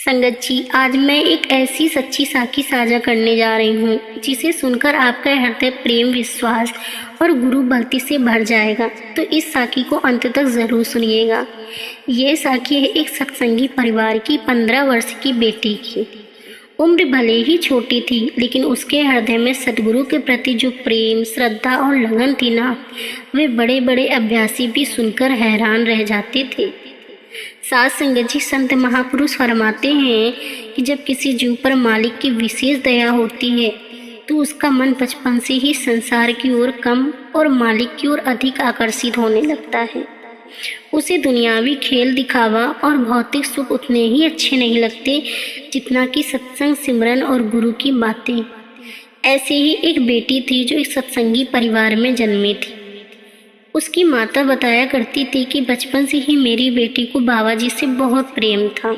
संगत जी, आज मैं एक ऐसी सच्ची साखी साझा करने जा रही हूँ जिसे सुनकर आपका हृदय प्रेम, विश्वास और गुरु भक्ति से भर जाएगा। तो इस साखी को अंत तक जरूर सुनिएगा। यह साखी है एक सत्संगी परिवार की 15 वर्ष की बेटी की। उम्र भले ही छोटी थी, लेकिन उसके हृदय में सदगुरु के प्रति जो प्रेम, श्रद्धा और लगन थी ना, वे बड़े बड़े अभ्यासी भी सुनकर हैरान रह जाते थे। साथ संगत जी, संत महापुरुष फरमाते हैं कि जब किसी जीव पर मालिक की विशेष दया होती है तो उसका मन बचपन से ही संसार की ओर कम और मालिक की ओर अधिक आकर्षित होने लगता है। उसे दुनियावी खेल, दिखावा और भौतिक सुख उतने ही अच्छे नहीं लगते जितना कि सत्संग, सिमरन और गुरु की बातें। ऐसे ही एक बेटी थी जो एक सत्संगी परिवार में जन्मी थी। उसकी माता बताया करती थी कि बचपन से ही मेरी बेटी को बाबा जी से बहुत प्रेम था।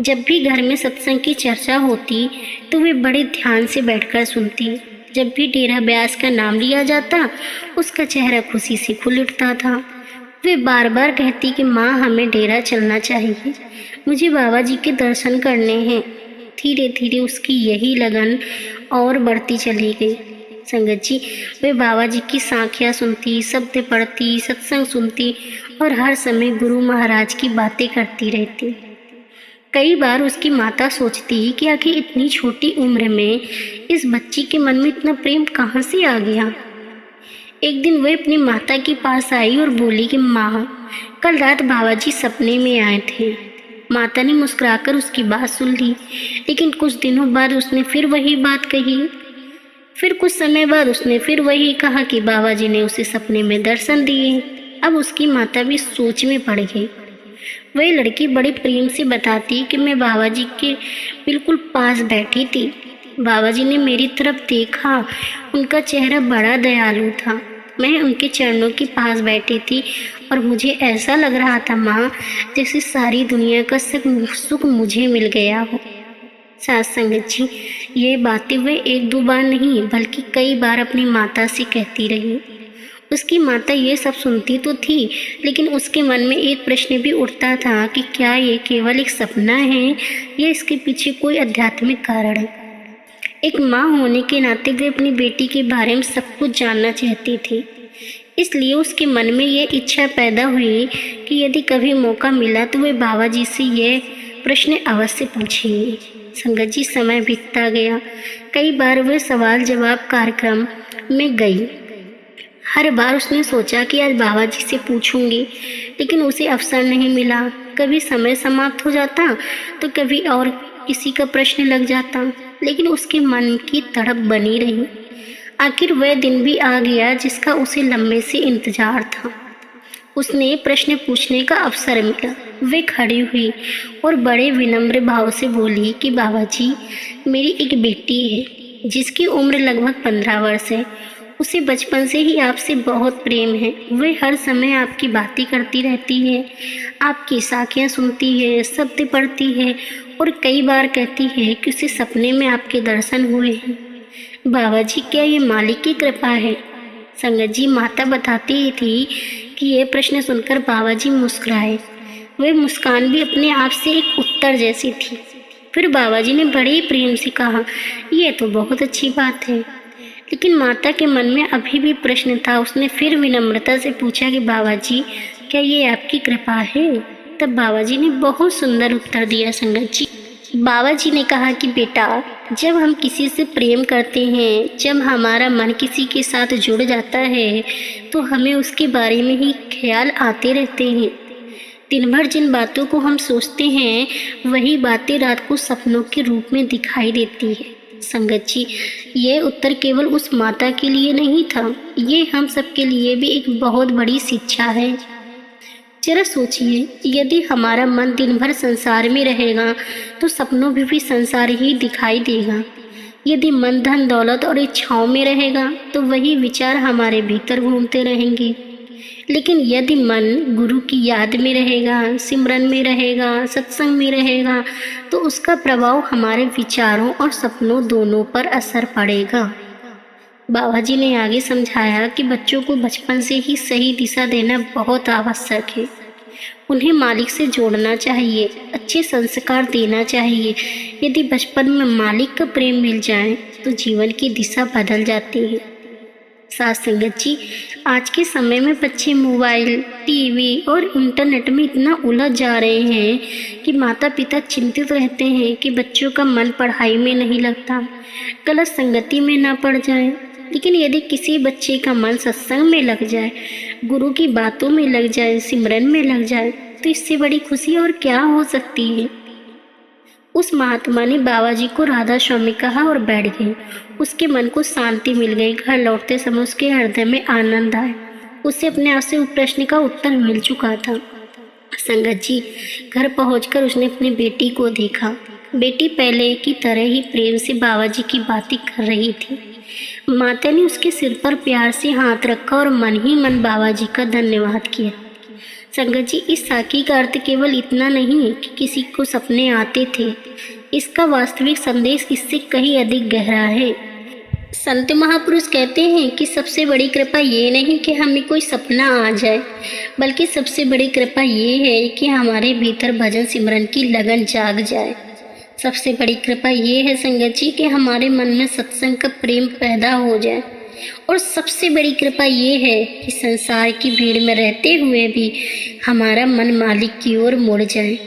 जब भी घर में सत्संग की चर्चा होती तो वे बड़े ध्यान से बैठकर सुनती। जब भी डेरा ब्यास का नाम लिया जाता, उसका चेहरा खुशी से खुल उठता था। वे बार बार कहती कि माँ, हमें डेरा चलना चाहिए, मुझे बाबा जी के दर्शन करने हैं। धीरे धीरे उसकी यही लगन और बढ़ती चली गई। संगत जी, वे बाबा जी की साखियाँ सुनती, शब्द पढ़ती, सत्संग सुनती और हर समय गुरु महाराज की बातें करती रहती। कई बार उसकी माता सोचती कि आखिर इतनी छोटी उम्र में इस बच्ची के मन में इतना प्रेम कहाँ से आ गया। एक दिन वह अपनी माता के पास आई और बोली कि माँ, कल रात बाबा जी सपने में आए थे। माता ने मुस्कुराकर उसकी बात सुन ली, लेकिन कुछ दिनों बाद उसने फिर वही बात कही। फिर कुछ समय बाद उसने फिर वही कहा कि बाबा जी ने उसे सपने में दर्शन दिए। अब उसकी माता भी सोच में पड़ गई। वह लड़की बड़े प्रेम से बताती कि मैं बाबा जी के बिल्कुल पास बैठी थी। बाबा जी ने मेरी तरफ देखा, उनका चेहरा बड़ा दयालु था। मैं उनके चरणों के पास बैठी थी और मुझे ऐसा लग रहा था माँ, जैसे सारी दुनिया का सुख मुझे मिल गया हो। साथ संगत जी, ये बातें वे एक दो बार नहीं बल्कि कई बार अपनी माता से कहती रही। उसकी माता ये सब सुनती तो थी, लेकिन उसके मन में एक प्रश्न भी उठता था कि क्या ये केवल एक सपना है या इसके पीछे कोई आध्यात्मिक कारण है। एक माँ होने के नाते वे अपनी बेटी के बारे में सब कुछ जानना चाहती थी। इसलिए उसके मन में ये इच्छा पैदा हुई कि यदि कभी मौका मिला तो वे बाबा जी से यह प्रश्न अवश्य पूछेंगे। संगत जी, समय बीतता गया। कई बार वह सवाल जवाब कार्यक्रम में गई। हर बार उसने सोचा कि आज बाबा जी से पूछूंगी, लेकिन उसे अवसर नहीं मिला। कभी समय समाप्त हो जाता तो कभी और किसी का प्रश्न लग जाता, लेकिन उसके मन की तड़प बनी रही। आखिर वह दिन भी आ गया जिसका उसे लंबे से इंतजार था। उसने प्रश्न पूछने का अवसर मिला। वे खड़ी हुई और बड़े विनम्र भाव से बोली कि बाबा जी, मेरी एक बेटी है जिसकी उम्र लगभग 15 वर्ष है। उसे बचपन से ही आपसे बहुत प्रेम है। वह हर समय आपकी बातें करती रहती है, आपकी साखियाँ सुनती है, शब्द पढ़ती है और कई बार कहती है कि उसे सपने में आपके दर्शन हुए हैं। बाबा जी, क्या ये मालिक की कृपा है? संगत जी, माता बताती थी कि यह प्रश्न सुनकर बाबा जी मुस्कुराए। वह मुस्कान भी अपने आप से एक उत्तर जैसी थी। फिर बाबा जी ने बड़े प्रेम से कहा, यह तो बहुत अच्छी बात है। लेकिन माता के मन में अभी भी प्रश्न था। उसने फिर विनम्रता से पूछा कि बाबा जी, क्या ये आपकी कृपा है? तब बाबा जी ने बहुत सुंदर उत्तर दिया। संगत जी, बाबा जी ने कहा कि बेटा, जब हम किसी से प्रेम करते हैं, जब हमारा मन किसी के साथ जुड़ जाता है, तो हमें उसके बारे में ही ख्याल आते रहते हैं। दिन भर जिन बातों को हम सोचते हैं, वही बातें रात को सपनों के रूप में दिखाई देती है। संगत जी, ये उत्तर केवल उस माता के लिए नहीं था, ये हम सबके लिए भी एक बहुत बड़ी शिक्षा है। जरा सोचिए, यदि हमारा मन दिन भर संसार में रहेगा तो सपनों में भी संसार ही दिखाई देगा। यदि मन धन दौलत और इच्छाओं में रहेगा तो वही विचार हमारे भीतर घूमते रहेंगे। लेकिन यदि मन गुरु की याद में रहेगा, सिमरन में रहेगा, सत्संग में रहेगा, तो उसका प्रभाव हमारे विचारों और सपनों दोनों पर असर पड़ेगा। बाबा जी ने आगे समझाया कि बच्चों को बचपन से ही सही दिशा देना बहुत आवश्यक है। उन्हें मालिक से जोड़ना चाहिए, अच्छे संस्कार देना चाहिए। यदि बचपन में मालिक का प्रेम मिल जाए तो जीवन की दिशा बदल जाती है। साथ संगत जी, आज के समय में बच्चे मोबाइल, टीवी और इंटरनेट में इतना उलझ जा रहे हैं कि माता पिता चिंतित रहते हैं कि बच्चों का मन पढ़ाई में नहीं लगता, गलत संगति में ना पड़ जाए। लेकिन यदि किसी बच्चे का मन सत्संग में लग जाए, गुरु की बातों में लग जाए, सिमरन में लग जाए, तो इससे बड़ी खुशी और क्या हो सकती है। उस महात्मा ने बाबा जी को राधा स्वामी कहा और बैठ गए। उसके मन को शांति मिल गई। घर लौटते समय उसके हृदय में आनंद आया। उसे अपने आप से उस प्रश्न का उत्तर मिल चुका था। संगत जी, घर पहुंचकर उसने अपनी बेटी को देखा। बेटी पहले की तरह ही प्रेम से बाबा जी की बातें कर रही थी। माता ने उसके सिर पर प्यार से हाथ रखा और मन ही मन बाबा जी का धन्यवाद किया। संगत जी, इस साखी का अर्थ केवल इतना नहीं है कि किसी को सपने आते थे। इसका वास्तविक संदेश इससे कहीं अधिक गहरा है। संत महापुरुष कहते हैं कि सबसे बड़ी कृपा ये नहीं कि हमें कोई सपना आ जाए, बल्कि सबसे बड़ी कृपा ये है कि हमारे भीतर भजन सिमरन की लगन जाग जाए। सबसे बड़ी कृपा ये है संगत जी कि हमारे मन में सत्संग का प्रेम पैदा हो जाए। और सबसे बड़ी कृपा ये है कि संसार की भीड़ में रहते हुए भी हमारा मन मालिक की ओर मुड़ जाए।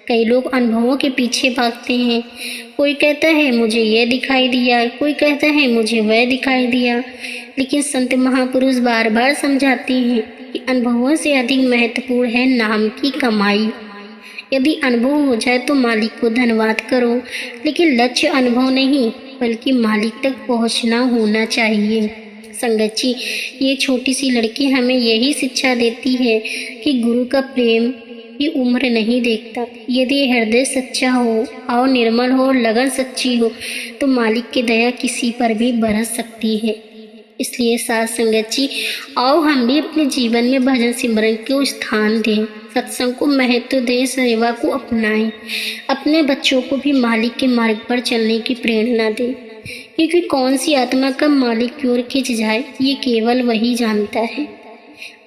कई लोग अनुभवों के पीछे भागते हैं। कोई कहता है मुझे यह दिखाई दिया, कोई कहता है मुझे वह दिखाई दिया। लेकिन संत महापुरुष बार बार समझाते हैं कि अनुभवों से अधिक महत्वपूर्ण है नाम की कमाई। यदि अनुभव हो जाए तो मालिक को धन्यवाद करो, लेकिन लक्ष्य अनुभव नहीं बल्कि मालिक तक पहुंचना होना चाहिए। संगत जी, ये छोटी सी लड़की हमें यही शिक्षा देती है कि गुरु का प्रेम ये उम्र नहीं देखता। यदि हृदय सच्चा हो, भाव निर्मल हो और लगन सच्ची हो तो मालिक की दया किसी पर भी बरस सकती है। इसलिए साथ संगत जी, आओ हम भी अपने जीवन में भजन सिमरन को स्थान दें, सत्संग को महत्व दें, सेवा को अपनाएं, अपने बच्चों को भी मालिक के मार्ग पर चलने की प्रेरणा दें। क्योंकि कौन सी आत्मा कब मालिक की ओर खिंच जाए ये केवल वही जानता है।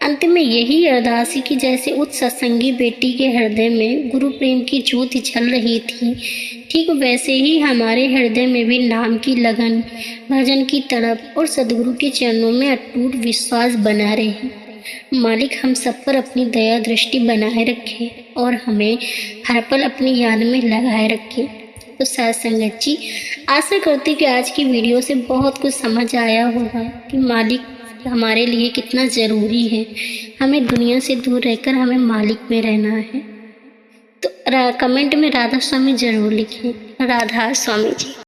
अंत में यही अरदास कि जैसे उस सत्संगी बेटी के हृदय में गुरु प्रेम की ज्योति जल रही थी, ठीक वैसे ही हमारे हृदय में भी नाम की लगन, भजन की तड़प और सदगुरु के चरणों में अटूट विश्वास बना रहे। मालिक हम सब पर अपनी दया दृष्टि बनाए रखे और हमें हर पल अपनी याद में लगाए रखे। तो साथ संगत जी, आशा करती कि आज की वीडियो से बहुत कुछ समझ आया होगा कि मालिक हमारे लिए कितना ज़रूरी है। हमें दुनिया से दूर रहकर हमें मालिक में रहना है। तो कमेंट में राधा स्वामी ज़रूर लिखें। राधा स्वामी जी।